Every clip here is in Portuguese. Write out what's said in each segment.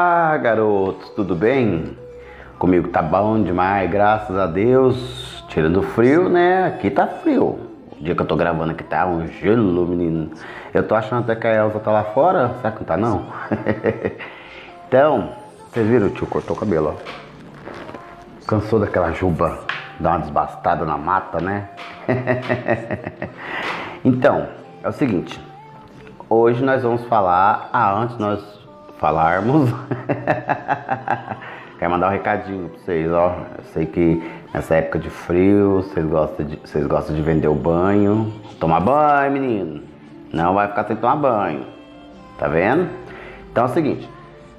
Ah, garotos, tudo bem? Comigo tá bom demais, graças a Deus. Tirando o frio, né? Aqui tá frio. O dia que eu tô gravando aqui tá um gelo, menino. Eu tô achando até que a Elza tá lá fora. Será que não tá, não? Então, vocês viram, o tio cortou o cabelo, ó. Cansou daquela juba, dar uma desbastada na mata, né? Então, é o seguinte. Hoje nós vamos falar... antes nós falarmos... Quero mandar um recadinho pra vocês, ó. Eu sei que nessa época de frio, vocês gostam de vender o banho. Tomar banho, menino. Não vai ficar sem tomar banho. Tá vendo? Então é o seguinte.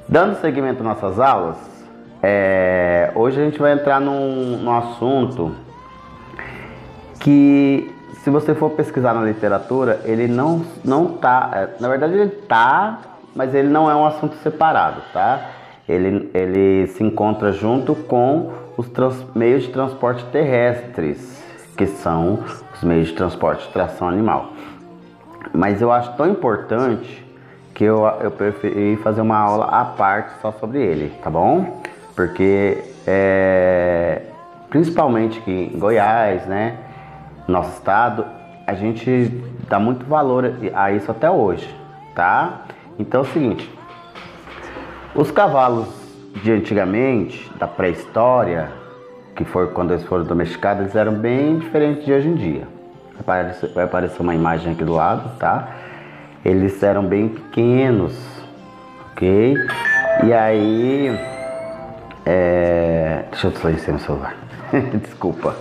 Dando seguimento às nossas aulas, hoje a gente vai entrar num assunto que, se você for pesquisar na literatura, ele não tá... na verdade ele tá, mas ele não é um assunto separado, tá? Ele se encontra junto com os meios de transporte terrestres, que são os meios de transporte de tração animal. Mas eu acho tão importante que eu preferi fazer uma aula à parte só sobre ele, tá bom? Porque, principalmente aqui em Goiás, né, nosso estado, a gente dá muito valor a isso até hoje, tá? Então é o seguinte... Os cavalos de antigamente, da pré-história, que foi quando eles foram domesticados, eles eram bem diferentes de hoje em dia. Vai aparecer uma imagem aqui do lado, tá? Eles eram bem pequenos, ok? E aí... Deixa eu silenciar meu celular. Desculpa.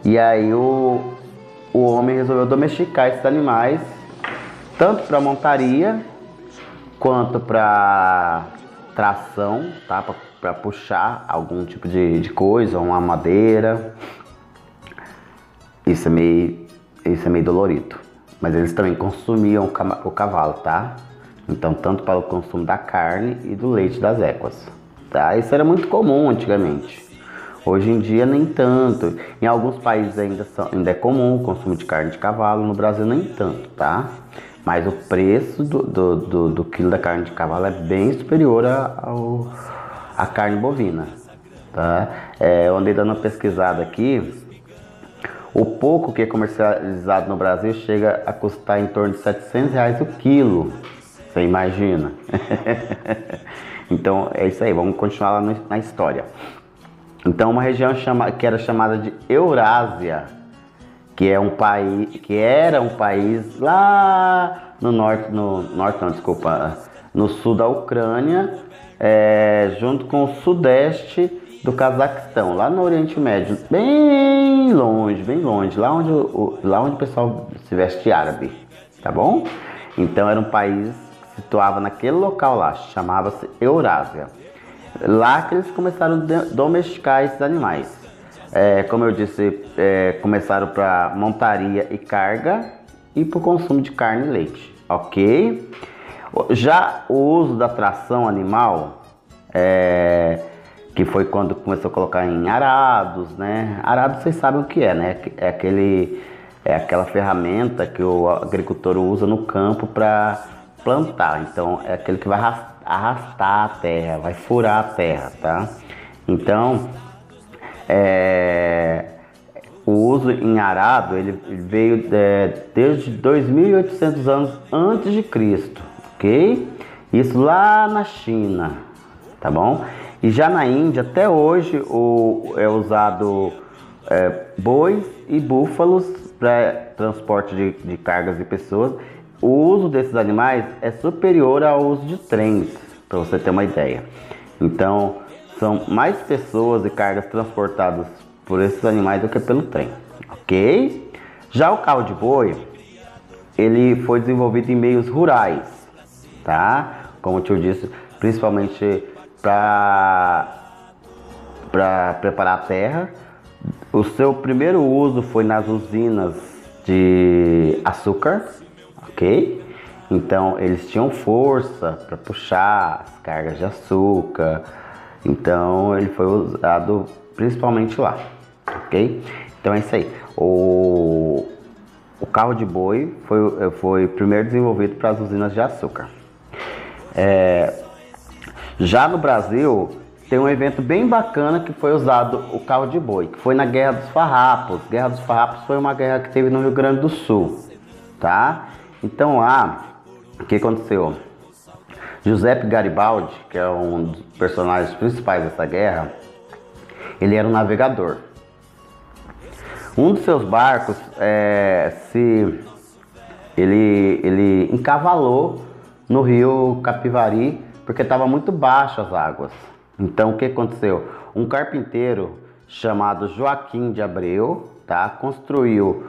E aí o homem resolveu domesticar esses animais, tanto para montaria, quanto para... tração, tá? Para puxar algum tipo de coisa, uma madeira. Isso é meio dolorido. Mas eles também consumiam o cavalo, tá? Então, tanto para o consumo da carne e do leite das éguas, tá? Isso era muito comum antigamente. Hoje em dia nem tanto. Em alguns países ainda é comum o consumo de carne de cavalo, no Brasil nem tanto, tá? Mas o preço do quilo da carne de cavalo é bem superior à carne bovina, tá? Eu andei dando uma pesquisada aqui. O pouco que é comercializado no Brasil chega a custar em torno de R$700 o quilo. Você imagina? Então é isso aí, vamos continuar lá na história. Então, uma região que era chamada de Eurásia, que era um país lá no no sul da Ucrânia, junto com o sudeste do Cazaquistão, lá no Oriente Médio, bem longe, lá onde o pessoal se veste árabe, tá bom? Então era um país que se situava naquele local lá, chamava-se Eurásia. Lá que eles começaram a domesticar esses animais. Como eu disse, começaram para montaria e carga e para o consumo de carne e leite, ok? Já o uso da tração animal, que foi quando começou a colocar em arados, né? Arado vocês sabem o que é, né? É aquela ferramenta que o agricultor usa no campo para plantar. Então é aquele que vai arrastar a terra, vai furar a terra, tá? Então... o uso em arado ele veio desde 2.800 anos antes de Cristo, ok? Isso lá na China, tá bom? E já na Índia até hoje é usado bois e búfalos para transporte de cargas e pessoas. O uso desses animais é superior ao uso de trens, para você ter uma ideia. Então são mais pessoas e cargas transportadas por esses animais do que pelo trem, ok? Já o carro de boi, ele foi desenvolvido em meios rurais, tá? Como o tio disse, principalmente para preparar a terra. O seu primeiro uso foi nas usinas de açúcar, ok? Então eles tinham força para puxar as cargas de açúcar. Então ele foi usado principalmente lá, ok? Então é isso aí. O carro de boi foi primeiro desenvolvido para as usinas de açúcar. Já no Brasil, tem um evento bem bacana que foi usado o carro de boi, que foi na Guerra dos Farrapos. Guerra dos Farrapos foi uma guerra que teve no Rio Grande do Sul, tá? Então lá, o que aconteceu? Giuseppe Garibaldi, que é um dos personagens principais dessa guerra, ele era um navegador. Um dos seus barcos, ele encavalou no rio Capivari, porque estava muito baixo as águas. Então o que aconteceu? Um carpinteiro chamado Joaquim de Abreu, tá, construiu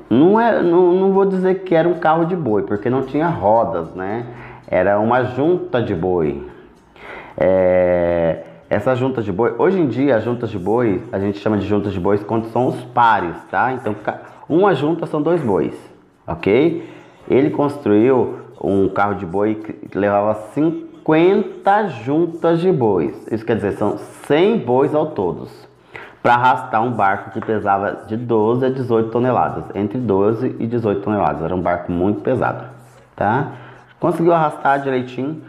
não vou dizer que era um carro de boi, porque não tinha rodas, né? Era uma junta de boi. Essa junta de boi, hoje em dia as juntas de boi, a gente chama de juntas de bois quando são os pares, tá? Então uma junta são 2 bois, ok? Ele construiu um carro de boi que levava 50 juntas de bois. Isso quer dizer, são 100 bois ao todos, para arrastar um barco que pesava de 12 a 18 toneladas, entre 12 e 18 toneladas. Era um barco muito pesado, tá? Conseguiu arrastar direitinho.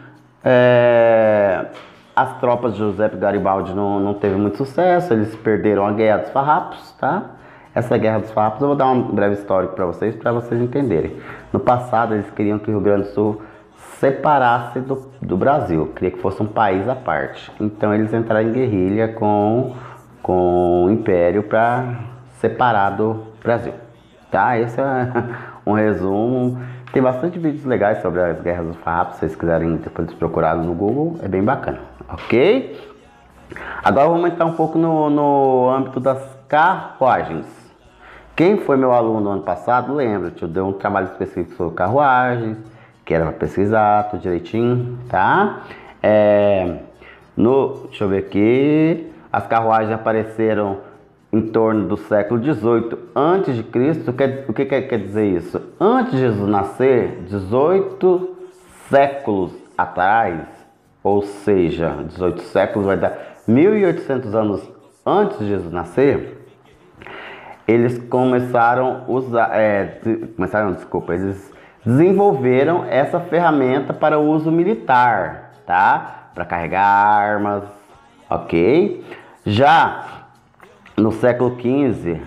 As tropas de Giuseppe Garibaldi não teve muito sucesso, eles perderam a Guerra dos Farrapos, tá? Essa Guerra dos Farrapos, eu vou dar um breve histórico para vocês entenderem. No passado, eles queriam que o Rio Grande do Sul separasse do Brasil, queria que fosse um país à parte. Então eles entraram em guerrilha com o Império para separar do Brasil, tá? Esse é um resumo. Tem bastante vídeos legais sobre as Guerras dos Farrapos, se vocês quiserem depois procurar no Google, é bem bacana, ok? Agora vamos entrar um pouco no âmbito das carruagens. Quem foi meu aluno no ano passado, lembra, eu dei um trabalho específico sobre carruagens, que era para pesquisar tudo direitinho, tá? Deixa eu ver aqui, as carruagens apareceram em torno do século XVIII a.C. O que quer dizer isso? Antes de Jesus nascer, 18 séculos atrás, ou seja, 18 séculos vai dar 1800 anos antes de Jesus nascer, eles eles desenvolveram essa ferramenta para o uso militar, tá? Para carregar armas, ok? Já no século XV,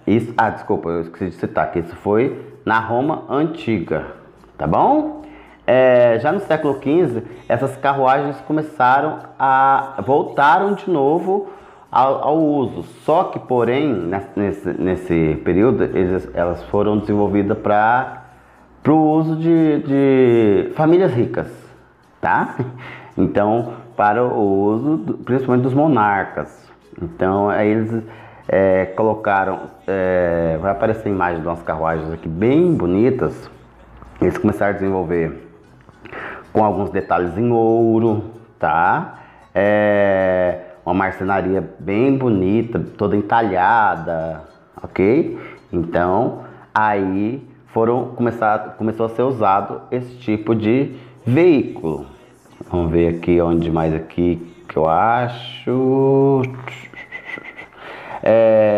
eu esqueci de citar que isso foi na Roma Antiga, tá bom? Já no século XV, essas carruagens voltaram de novo ao uso, só que, porém, nesse período, elas foram desenvolvidas para o uso de famílias ricas, tá? Então, para o uso, principalmente dos monarcas. Então, aí eles colocaram, vai aparecer a imagem de umas carruagens aqui bem bonitas. Eles começaram a desenvolver com alguns detalhes em ouro, tá? Uma marcenaria bem bonita, toda entalhada, ok? Então, aí começou a ser usado esse tipo de veículo. Vamos ver aqui onde mais aqui que eu acho.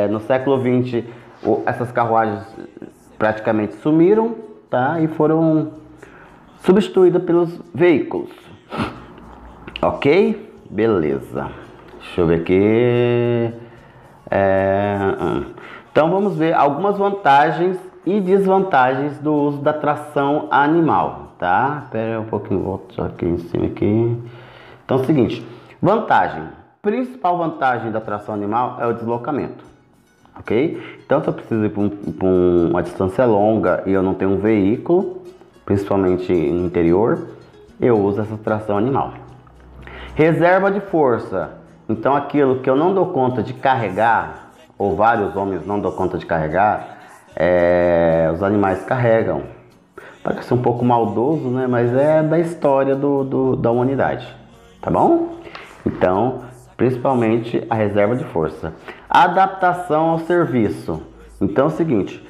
No século XX, essas carruagens praticamente sumiram, tá? E foram substituídas pelos veículos. Ok? Beleza. Deixa eu ver aqui. Então vamos ver algumas vantagens e desvantagens do uso da tração animal, tá? Espera um pouquinho, volto só aqui em cima aqui. Então é o seguinte, vantagem. Principal vantagem da tração animal é o deslocamento, ok? Então se eu preciso ir para uma distância longa e eu não tenho um veículo, principalmente no interior, eu uso essa tração animal. Reserva de força. Então aquilo que eu não dou conta de carregar, ou vários homens não dão conta de carregar, os animais carregam. Parece um pouco maldoso, né? Mas é da história da humanidade, tá bom? Então, principalmente a reserva de força. Adaptação ao serviço. Então é o seguinte,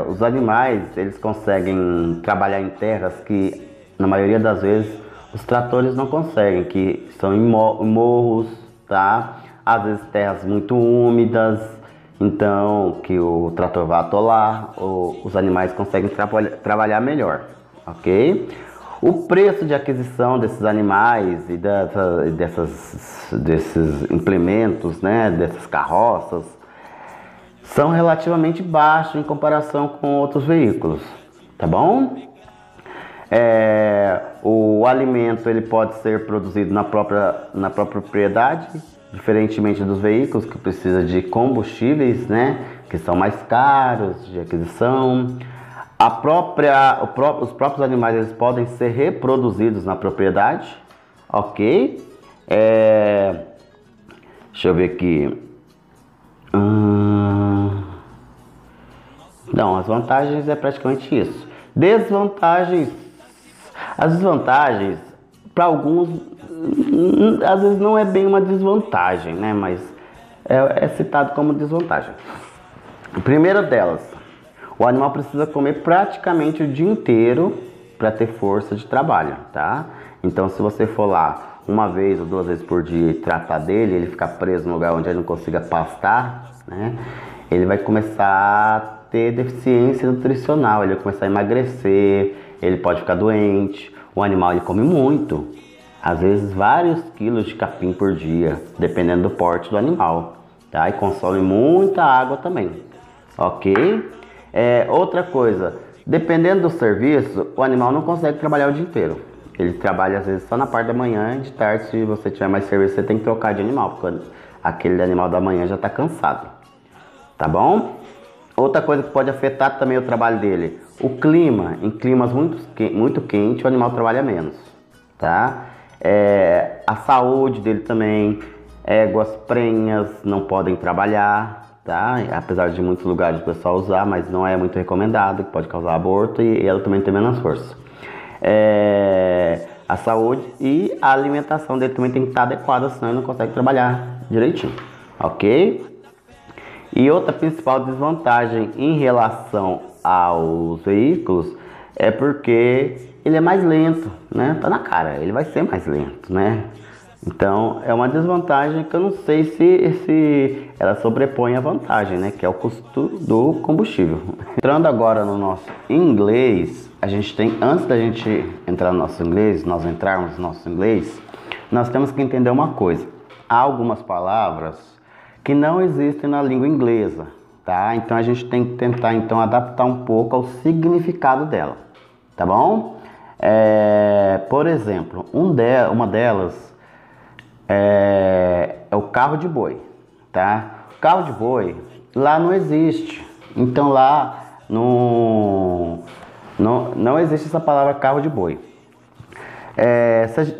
os animais, eles conseguem trabalhar em terras que, na maioria das vezes, os tratores não conseguem, que são em morros, tá? Às vezes terras muito úmidas, então que o trator vai atolar, os animais conseguem trabalhar melhor, ok? O preço de aquisição desses animais e desses implementos, né, dessas carroças, são relativamente baixos em comparação com outros veículos, tá bom? O alimento ele pode ser produzido na própria propriedade, diferentemente dos veículos que precisam de combustíveis, né, que são mais caros de aquisição. Os próprios animais eles podem ser reproduzidos na propriedade, ok? Deixa eu ver aqui. Não, as vantagens é praticamente isso. Desvantagens. As desvantagens, para alguns, às vezes não é bem uma desvantagem, né? Mas é citado como desvantagem. A primeira delas, o animal precisa comer praticamente o dia inteiro para ter força de trabalho, tá? Então, se você for lá uma vez ou duas vezes por dia e tratar dele, ele ficar preso no lugar onde ele não consiga pastar, né? Ele vai começar a ter deficiência nutricional, ele vai começar a emagrecer, ele pode ficar doente. O animal ele come muito, às vezes vários quilos de capim por dia, dependendo do porte do animal, tá? E consome muita água também, ok? Outra coisa, dependendo do serviço, o animal não consegue trabalhar o dia inteiro. Ele trabalha às vezes só na parte da manhã e de tarde, se você tiver mais serviço, você tem que trocar de animal, porque aquele animal da manhã já está cansado, tá bom? Outra coisa que pode afetar também o trabalho dele, o clima. Em climas muito quentes, o animal trabalha menos, tá? A saúde dele também, éguas prenhas não podem trabalhar, tá? Apesar de muitos lugares o pessoal usar, mas não é muito recomendado, que pode causar aborto e ela também tem menos força. A saúde e a alimentação dele também tem que estar adequada, senão ele não consegue trabalhar direitinho, ok? E outra principal desvantagem em relação aos veículos é porque ele é mais lento, né? Tá na cara, ele vai ser mais lento, né? Então é uma desvantagem que eu não sei se ela sobrepõe a vantagem, né? Que é o custo do combustível. Entrando agora no nosso inglês, a gente tem, antes da gente entrar no nosso inglês, nós entrarmos no nosso inglês, nós temos que entender uma coisa. Há algumas palavras que não existem na língua inglesa, tá? Então a gente tem que tentar então adaptar um pouco ao significado dela, tá bom? Por exemplo, uma delas é o carro de boi, tá? O carro de boi lá não existe, então lá não existe essa palavra carro de boi.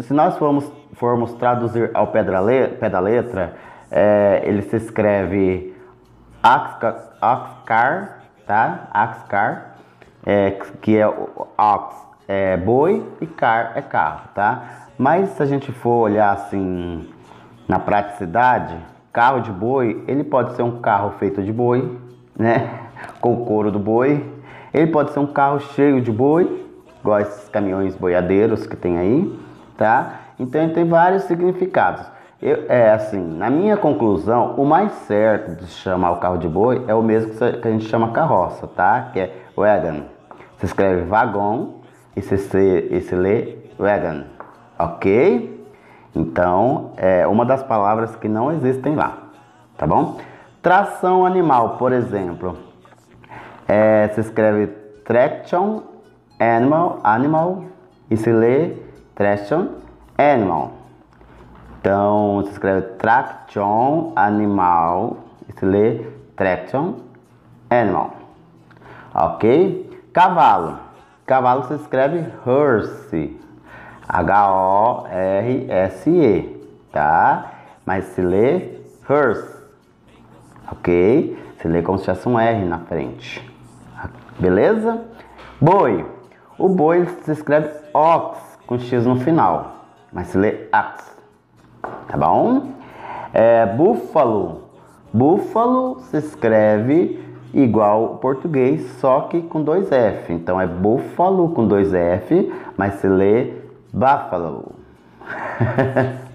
Se nós formos traduzir ao pé da letra, ele se escreve oxcar, tá? Oxcar, que é ox boi e car é carro, tá? Mas se a gente for olhar assim na praticidade, carro de boi, ele pode ser um carro feito de boi, né? Com o couro do boi. Ele pode ser um carro cheio de boi, igual esses caminhões boiadeiros que tem aí, tá? Então ele tem vários significados. Assim, na minha conclusão, o mais certo de chamar o carro de boi é o mesmo que a gente chama carroça, tá? Que é wagon. Se escreve vagão e se lê wagon, ok? Então, é uma das palavras que não existem lá, tá bom? Tração animal, por exemplo, se escreve traction animal e se lê traction animal. Então, se escreve traction animal e se lê traction animal, ok? Cavalo. Cavalo se escreve horse, H-O-R-S-E, tá? Mas se lê horse, ok? Se lê como se tivesse um R na frente, beleza? Boi. O boi se escreve ox, com X no final, mas se lê ox, tá bom? Búfalo. Búfalo se escreve igual o português, só que com 2 F. Então é búfalo com 2 F, mas se lê buffalo.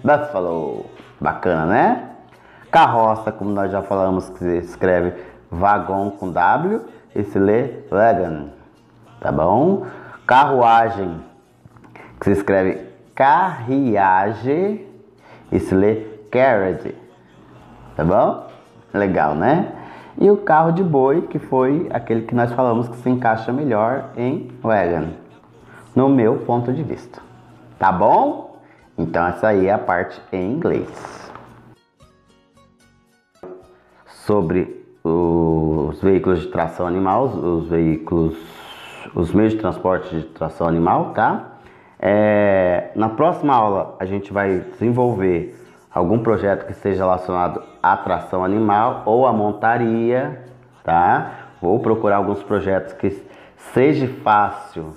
Buffalo. Bacana, né? Carroça, como nós já falamos, que se escreve vagão com W e se lê wagon, tá bom? Carruagem, que se escreve carriage e se lê carriage, tá bom? Legal, né? E o carro de boi, que foi aquele que nós falamos que se encaixa melhor em wagon, no meu ponto de vista, tá bom? Então essa aí é a parte em inglês. Sobre os veículos de tração animal, os meios de transporte de tração animal, tá? Na próxima aula a gente vai desenvolver algum projeto que seja relacionado à tração animal ou à montaria, tá? Vou procurar alguns projetos que seja fácil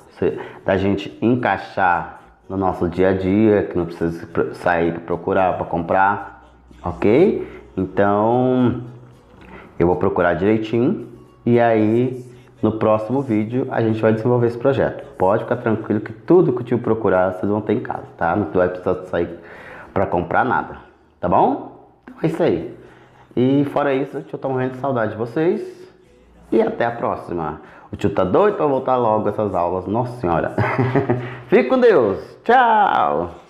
da gente encaixar no nosso dia a dia, que não precisa sair para procurar, para comprar, ok? Então eu vou procurar direitinho e aí no próximo vídeo a gente vai desenvolver esse projeto. Pode ficar tranquilo que tudo que o tio procurar vocês vão ter em casa, tá? Não vai precisar sair para comprar nada, tá bom? Então é isso aí. E fora isso, o tio tá morrendo de saudade de vocês e até a próxima. O tio tá doido para voltar logo essas aulas, nossa senhora. Fique com Deus, tchau!